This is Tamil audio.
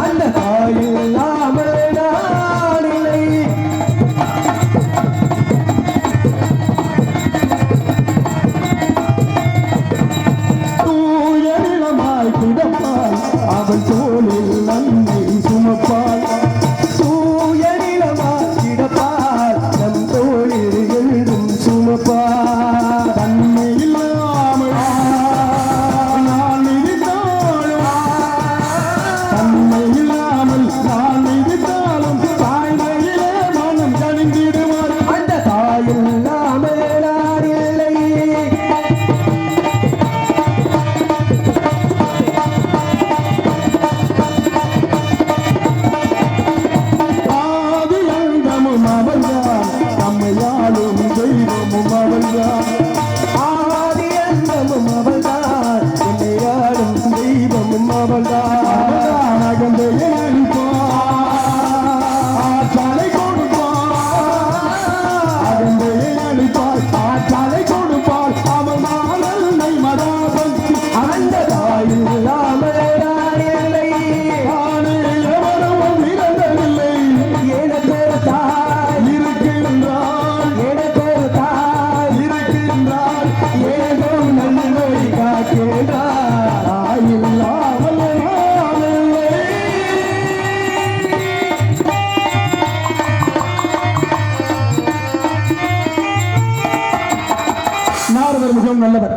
அந்த தாயில் இல்லாமல் நாடில்லை தூயமாய் கிடப்பாள் அவள் தோளில் நன்மை சுமப்பாள் தூயமாய் கிடப்பாள் நம் தோளில் எழுதும் சுமப்பாள் தன்மை இல்லாமல் நான் மிதித்தாலும் தன்மை இல்லாமல் நான் மிதித்தாலும் தாய்மையிலே மனம் கணிந்திடுவார் அந்த தாயில் இல்லாமல் நான் இல்லை நம்மையாலும் தெய்வமும் அவள்தான் ஆதி அந்தமும் அவள்தான் என்னையாலும் தெய்வமும் அவள்தான் அகந்தையை ஆற்றாலை கொடுப்பாள் அகந்தையை அளிப்பாள் ஆற்றாலை கொடுப்பாள் அவள் மாலை மதாபம் அந்த தாயில் இல்லாமல் இல்லை ஆனே எவரும் இறந்ததில்லை எனக்கு தாய் இருக்கின்றாள் எனக்கு தாய் இருக்கின்றாள் ஏதோ நன்மை காக்கின்றாள் தாய் இல்லாமல் நாரதர் மிகவும் நல்லவர்.